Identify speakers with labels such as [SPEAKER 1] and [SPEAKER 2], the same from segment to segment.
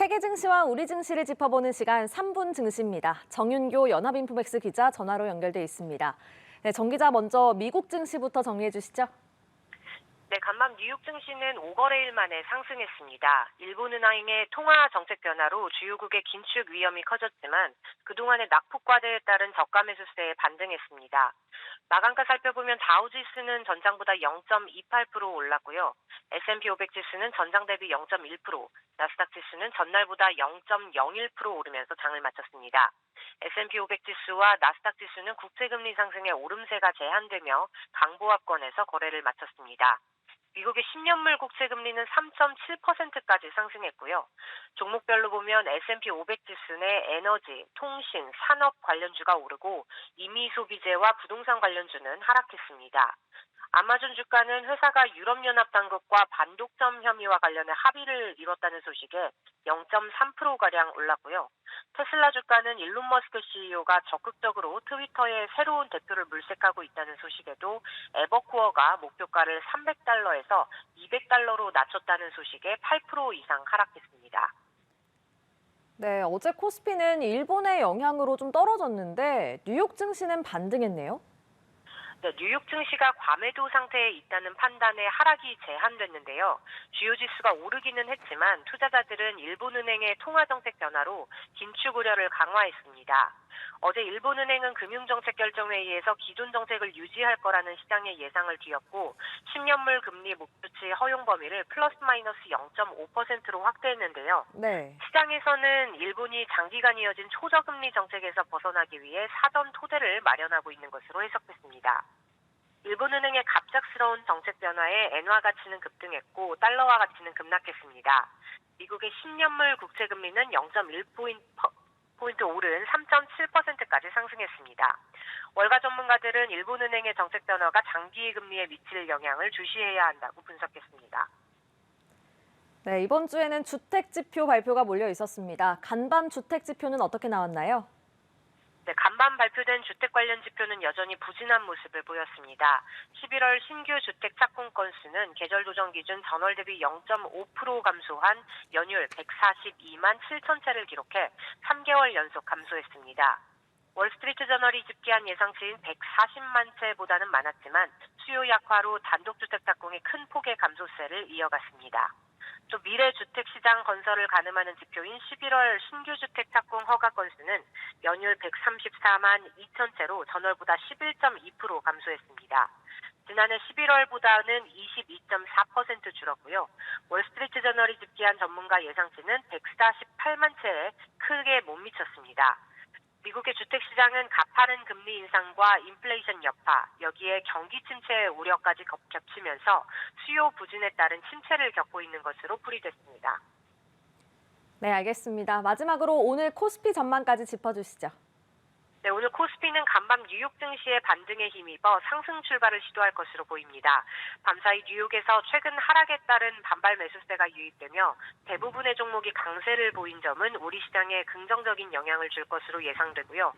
[SPEAKER 1] 세계 증시와 우리 증시를 짚어보는 시간 3분 증시입니다. 정윤교 연합인포맥스 기자 전화로 연결돼 있습니다. 네, 정 기자 먼저 미국 증시부터 정리해 주시죠.
[SPEAKER 2] 네, 간밤 뉴욕 증시는 5거래일 만에 상승했습니다. 일본은행의 통화 정책 변화로 주요국의 긴축 위험이 커졌지만 그동안의 낙폭 과대에 따른 저가 매수세에 반등했습니다. 마감가 살펴보면 다우지수는 전장보다 0.28% 올랐고요. S&P 500 지수는 전장 대비 0.1%, 나스닥 지수는 전날보다 0.01% 오르면서 장을 마쳤습니다. S&P 500 지수와 나스닥 지수는 국채금리 상승의 오름세가 제한되며 강보합권에서 거래를 마쳤습니다. 미국의 10년물 국채금리는 3.7%까지 상승했고요. 종목별로 보면 S&P 500 지수 내 에너지, 통신, 산업 관련주가 오르고 임의소비재와 부동산 관련주는 하락했습니다. 아마존 주가는 회사가 유럽연합 당국과 반독점 혐의와 관련해 합의를 이뤘다는 소식에 0.3%가량 올랐고요. 테슬라 주가는 일론 머스크 CEO가 적극적으로 트위터에 새로운 대표를 물색하고 있다는 소식에도 에버코어가 목표가를 $300에서 $200로 낮췄다는 소식에 8% 이상 하락했습니다.
[SPEAKER 1] 네, 어제 코스피는 일본의 영향으로 좀 떨어졌는데 뉴욕 증시는 반등했네요.
[SPEAKER 2] 네, 뉴욕 증시가 과매도 상태에 있다는 판단에 하락이 제한됐는데요. 주요 지수가 오르기는 했지만 투자자들은 일본은행의 통화정책 변화로 긴축 우려를 강화했습니다. 어제 일본은행은 금융정책결정회의에서 기존 정책을 유지할 거라는 시장의 예상을 뒤엎고 10년물 금리 목표치 허용 범위를 플러스 마이너스 0.5%로 확대했는데요.
[SPEAKER 1] 네.
[SPEAKER 2] 시장에서는 일본이 장기간 이어진 초저금리 정책에서 벗어나기 위해 사전 토대를 마련하고 있는 것으로 해석됐습니다. 일본은행의 갑작스러운 정책 변화에 엔화 가치는 급등했고 달러화 가치는 급락했습니다. 미국의 10년물 국채금리는 0.1포인트 오른 3.7%까지 상승했습니다. 월가 전문가들은 일본은행의 정책 변화가 장기 금리에 미칠 영향을 주시해야 한다고 분석했습니다.
[SPEAKER 1] 네, 이번 주에는 주택지표 발표가 몰려 있었습니다. 간밤 주택지표는 어떻게 나왔나요?
[SPEAKER 2] 네, 간밤 발표된 주택 관련 지표는 여전히 부진한 모습을 보였습니다. 11월 신규 주택 착공 건수는 계절 조정 기준 전월 대비 0.5% 감소한 연율 142만 7천 채를 기록해 3개월 연속 감소했습니다. 월스트리트 저널이 집계한 예상치인 140만 채보다는 많았지만 수요 약화로 단독주택 착공이 큰 폭의 감소세를 이어갔습니다. 또 미래 주택시장 건설을 가늠하는 지표인 11월 신규 주택 착공 허가 건수는 연율 134만 2천 채로 전월보다 11.2% 감소했습니다. 지난해 11월보다는 22.4% 줄었고요. 월스트리트 저널이 집계한 전문가 예상치는 148만 채에 크게 못 미쳤습니다. 미국의 주택시장은 가파른 금리 인상과 인플레이션 여파, 여기에 경기 침체의 우려까지 겹치면서 수요 부진에 따른 침체를 겪고 있는 것으로 풀이됐습니다.
[SPEAKER 1] 네, 알겠습니다. 마지막으로 오늘 코스피 전망까지 짚어주시죠.
[SPEAKER 2] 네, 오늘 코스피는 간밤 뉴욕 증시의 반등에 힘입어 상승 출발을 시도할 것으로 보입니다. 밤사이 뉴욕에서 최근 하락에 따른 반발 매수세가 유입되며 대부분의 종목이 강세를 보인 점은 우리 시장에 긍정적인 영향을 줄 것으로 예상되고요.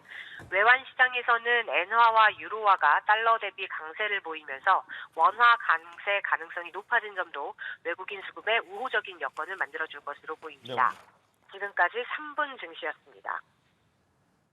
[SPEAKER 2] 외환 시장에서는 엔화와 유로화가 달러 대비 강세를 보이면서 원화 강세 가능성이 높아진 점도 외국인 수급에 우호적인 여건을 만들어줄 것으로 보입니다. 지금까지 3분 증시였습니다.